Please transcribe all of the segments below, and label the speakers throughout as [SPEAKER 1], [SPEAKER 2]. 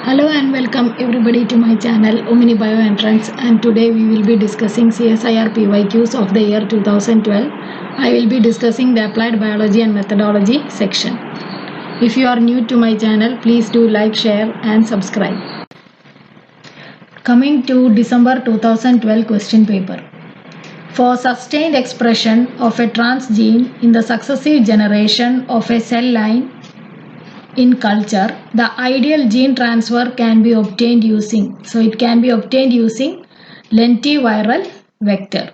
[SPEAKER 1] Hello and welcome everybody to my channel ominibioentrance, and today we will be discussing CSIR PYQs of the year 2012. I will be discussing the applied biology and methodology section. If you are new to my channel, please do like, share and subscribe. Coming to December 2012 question paper. For sustained expression of a transgene in the successive generation of a cell line in culture, the ideal gene transfer can be obtained using, lentiviral vector.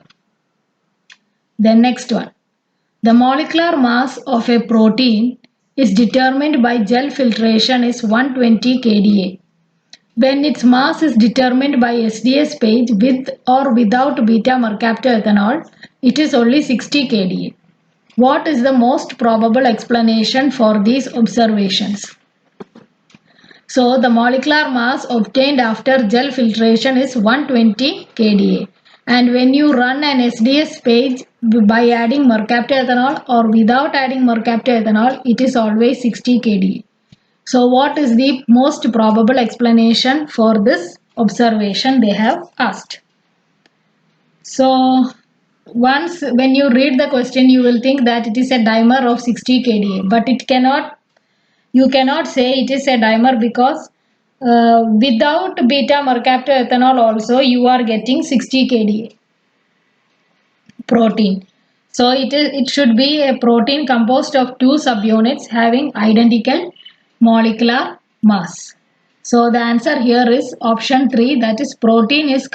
[SPEAKER 1] The next one, the molecular mass of a protein is determined by gel filtration is 120 kDa. When its mass is determined by SDS page with or without beta mercaptoethanol, it is only 60 kDa. What is the most probable explanation for these observations? So, the molecular mass obtained after gel filtration is 120 kDa. And when you run an SDS page by adding mercaptoethanol or without adding mercaptoethanol, it is always 60 kDa. So, what is the most probable explanation for this observation they have asked? So, once when you read the question, you will think that it is a dimer of 60 kDa, but you cannot say it is a dimer because without beta mercaptoethanol also you are getting 60 kDa protein. So it should be a protein composed of two subunits having identical molecular mass. So the answer here is option 3, that is protein is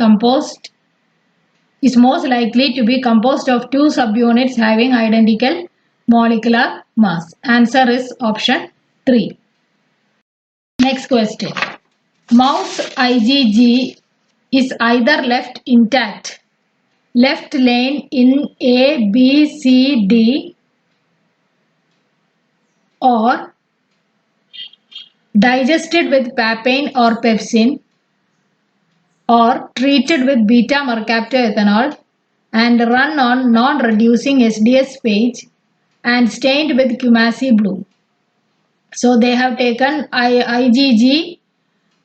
[SPEAKER 1] most likely to be composed of two subunits having identical molecular mass. Answer is option 3. Next question. Mouse IgG is either left intact, left lane in A, B, C, D, or digested with papain or pepsin, or treated with beta mercaptoethanol and run on non-reducing SDS page and stained with cumasi blue. So they have taken IgG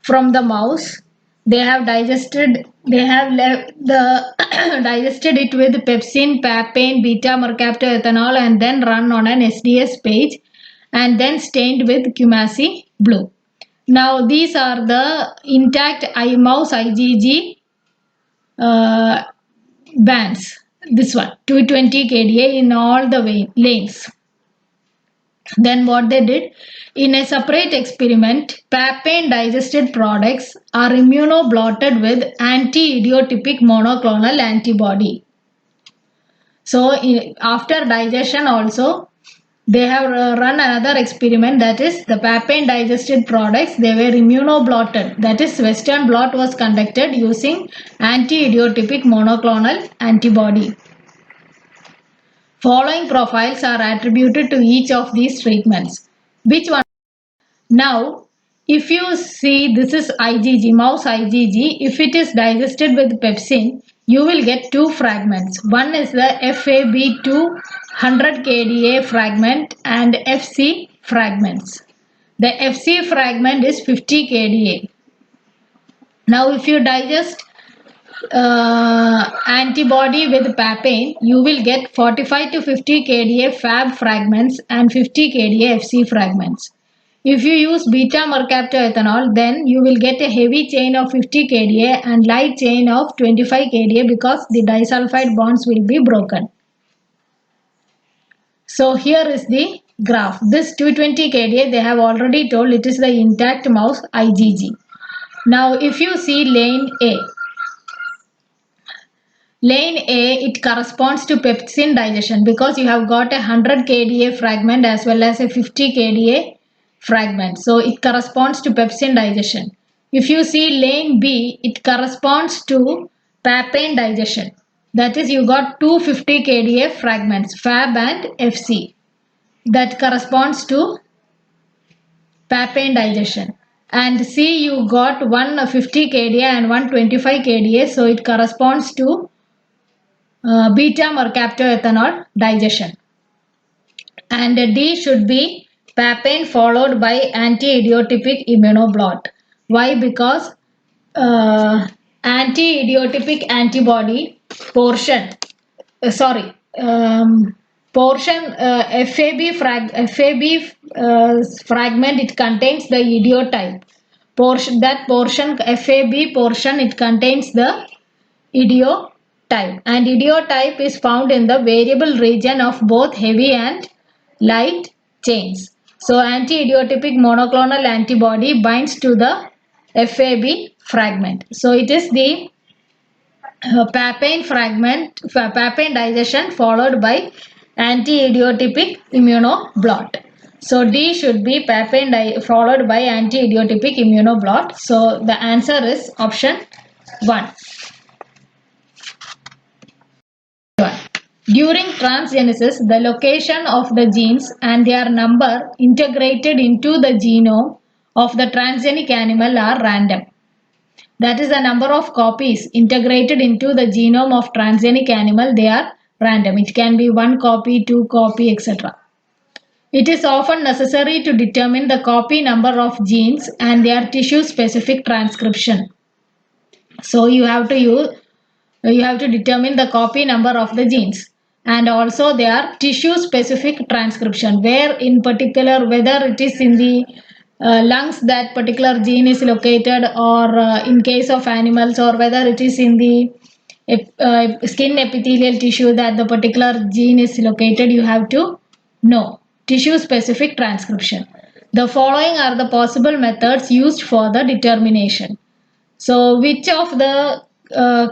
[SPEAKER 1] from the mouse. They have digested digested it with pepsin, papain, beta mercaptoethanol and then run on an SDS page and then stained with cumasi blue. Now these are the intact mouse IgG bands. This one 220 kDa in all the lanes. Then what they did, in a separate experiment, papain digested products are immunoblotted with anti-idiotypic monoclonal antibody. So after digestion also, they have run another experiment, that is the papain digested products, they were immunoblotted, that is Western blot was conducted using anti-idiotypic monoclonal antibody. Following profiles are attributed to each of these treatments. Which one? Now, if you see, this is IgG, mouse IgG. If it is digested with pepsin, you will get two fragments. One is the FAB2 100 kDa fragment and FC fragments. The FC fragment is 50 kDa. Now, if you digest antibody with papain, you will get 45 to 50 kDa Fab fragments and 50 kDa FC fragments. If you use beta mercaptoethanol, then you will get a heavy chain of 50 kDa and light chain of 25 kDa because the disulfide bonds will be broken. So here is the graph. This 220 kDa, they have already told it is the intact mouse IgG. Now if you see lane A, it corresponds to pepsin digestion because you have got a 100 kDa fragment as well as a 50 kDa fragment. So it corresponds to pepsin digestion. If you see lane B, it corresponds to papain digestion. That is, you got 250 kDa fragments, Fab and FC. That corresponds to papain digestion. And C, you got 150 kDa and 125 kDa. So it corresponds to beta mercaptoethanol digestion. And D should be papain followed by anti-idiotypic immunoblot. Why? Because anti-idiotypic antibody portion, portion fragment, it contains the idiotype portion. That portion FAB portion, it contains the idiotype, and idiotype is found in the variable region of both heavy and light chains. So anti-idiotypic monoclonal antibody binds to the FAB fragment. So it is the papain digestion followed by anti-idiotypic immunoblot. So D should be papain followed by anti-idiotypic immunoblot. So the answer is option 1. During transgenesis, the location of the genes and their number integrated into the genome of the transgenic animal are random. That is, the number of copies integrated into the genome of transgenic animal, they are random. It can be 1 copy, 2 copy, etc. It is often necessary to determine the copy number of genes and their tissue-specific transcription. So you have to determine the copy number of the genes and also their tissue-specific transcription, where in particular, whether it is in the lungs that particular gene is located, or in case of animals, or whether it is in the skin epithelial tissue that the particular gene is located, you have to know. Tissue specific transcription. The following are the possible methods used for the determination. So which of the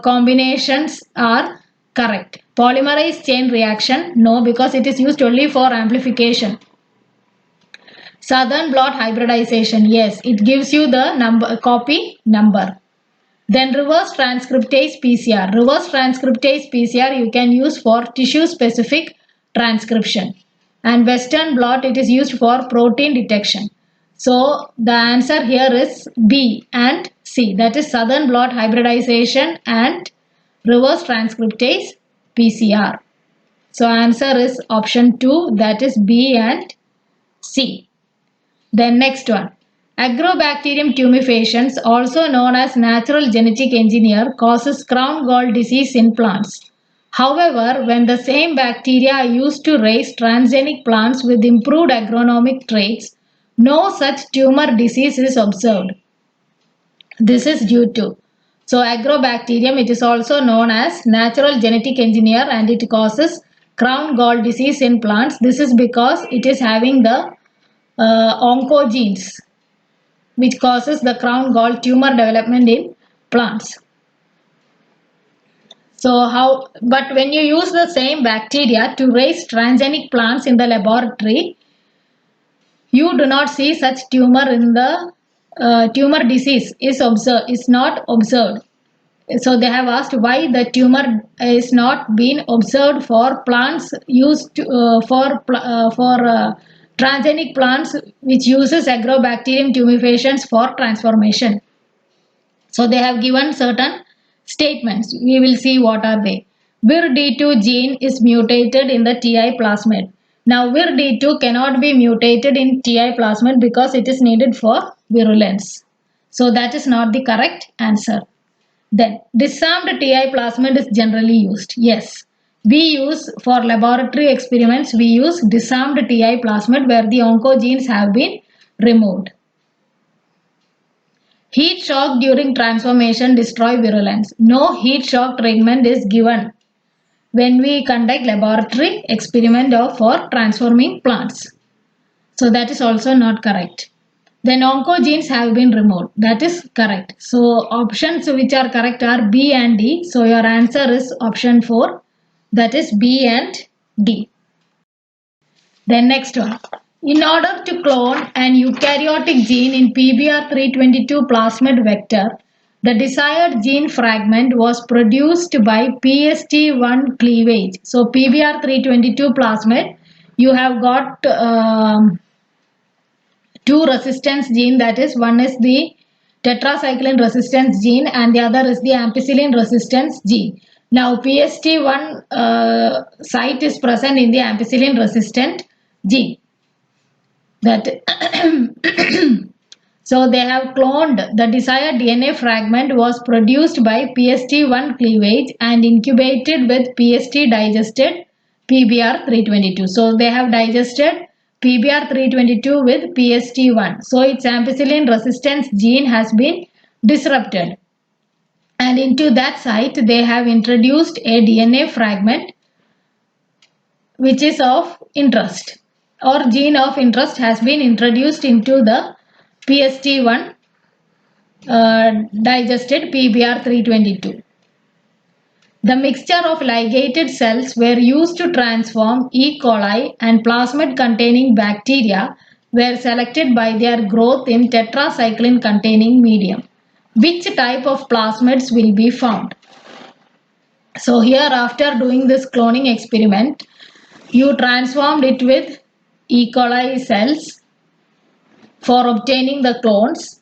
[SPEAKER 1] combinations are correct? Polymerase chain reaction, no, because it is used only for amplification. Southern blot hybridization, yes, it gives you the copy number. Then reverse transcriptase PCR. Reverse transcriptase PCR you can use for tissue specific transcription. And Western blot, it is used for protein detection. So the answer here is B and C. That is Southern blot hybridization and reverse transcriptase PCR. So answer is option 2, that is B and C. Then next one. Agrobacterium tumefaciens, also known as natural genetic engineer, causes crown gall disease in plants. However, when the same bacteria are used to raise transgenic plants with improved agronomic traits, no such tumor disease is observed. This is due to, so agrobacterium, it is also known as natural genetic engineer and it causes crown gall disease in plants. This is because it is having the oncogenes which causes the crown gall tumor development in plants. So but when you use the same bacteria to raise transgenic plants in the laboratory, you do not see such tumor in the tumor disease is not observed. So they have asked why the tumor is not being observed for plants used for transgenic plants which uses Agrobacterium tumefaciens for transformation. So they have given certain statements. We will see what are they. VIR-D2 gene is mutated in the TI plasmid. Now VIR-D2 cannot be mutated in TI plasmid because it is needed for virulence. So that is not the correct answer. Then disarmed TI plasmid is generally used. Yes. We use for laboratory experiments, we use disarmed TI plasmid where the oncogenes have been removed. Heat shock during transformation destroy virulence. No heat shock treatment is given when we conduct laboratory experiment for transforming plants. So that is also not correct. Then oncogenes have been removed. That is correct. So options which are correct are B and D. So your answer is option 4. That is B and D. Then next one. In order to clone an eukaryotic gene in PBR322 plasmid vector, the desired gene fragment was produced by PST1 cleavage. So PBR322 plasmid, you have got two resistance gene, that is one is the tetracycline resistance gene and the other is the ampicillin resistance gene. Now PST1 site is present in the ampicillin resistant gene. So they have cloned the desired DNA fragment was produced by PST1 cleavage and incubated with PST digested PBR322. So they have digested PBR322 with PST1. So its ampicillin resistance gene has been disrupted. And into that site they have introduced a DNA fragment which is of interest, or gene of interest has been introduced into the PST1 digested PBR322. The mixture of ligated cells were used to transform E. coli and plasmid containing bacteria were selected by their growth in tetracycline containing medium. Which type of plasmids will be found? So here, after doing this cloning experiment, you transformed it with E. coli cells for obtaining the clones,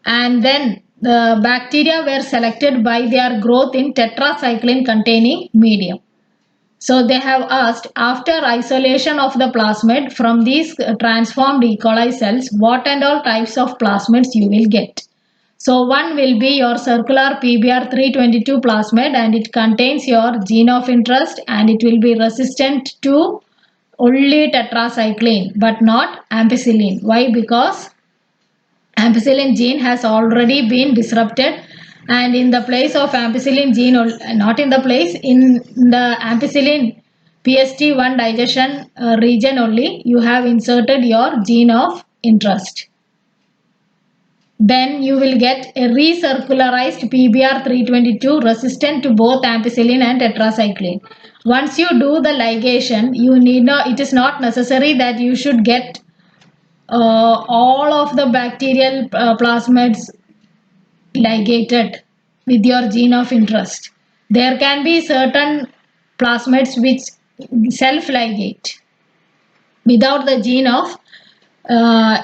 [SPEAKER 1] and then the bacteria were selected by their growth in tetracycline containing medium. So they have asked, after isolation of the plasmid from these transformed E. coli cells, what and all types of plasmids you will get. So one will be your circular PBR322 plasmid, and it contains your gene of interest, and it will be resistant to only tetracycline but not ampicillin. Why? Because ampicillin gene has already been disrupted, and in the place of ampicillin gene, not in the place, in the ampicillin PST1 digestion region only, you have inserted your gene of interest. Then you will get a recircularized PBR322 resistant to both ampicillin and tetracycline. Once you do the ligation, it is not necessary that you should get all of the bacterial plasmids ligated with your gene of interest. There can be certain plasmids which self-ligate without the gene of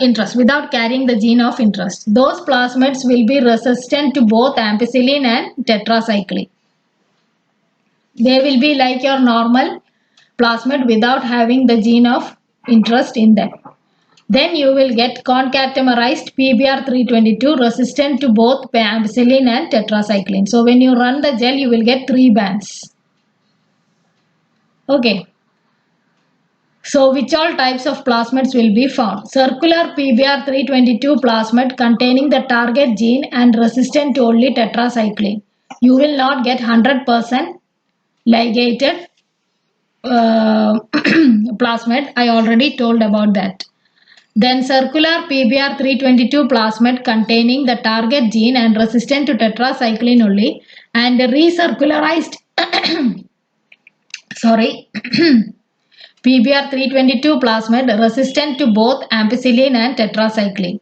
[SPEAKER 1] interest, without carrying the gene of interest. Those plasmids will be resistant to both ampicillin and tetracycline. They will be like your normal plasmid without having the gene of interest in them. Then you will get concatemerized PBR322 resistant to both ampicillin and tetracycline. So when you run the gel, you will get 3 bands. Okay. So which all types of plasmids will be found? Circular PBR322 plasmid containing the target gene and resistant to only tetracycline. You will not get 100% ligated plasmid. I already told about that. Then circular PBR322 plasmid containing the target gene and resistant to tetracycline only, and recircularized PBR322 plasmid resistant to both ampicillin and tetracycline.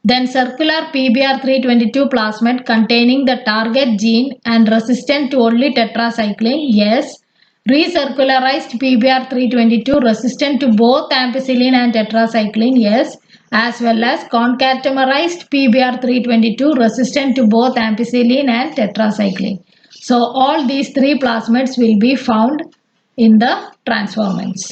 [SPEAKER 1] Then circular PBR322 plasmid containing the target gene and resistant to only tetracycline. Yes. Recircularized PBR322 resistant to both ampicillin and tetracycline. Yes. As well as concatemerized PBR322 resistant to both ampicillin and tetracycline. So all these 3 plasmids will be found in the transformants.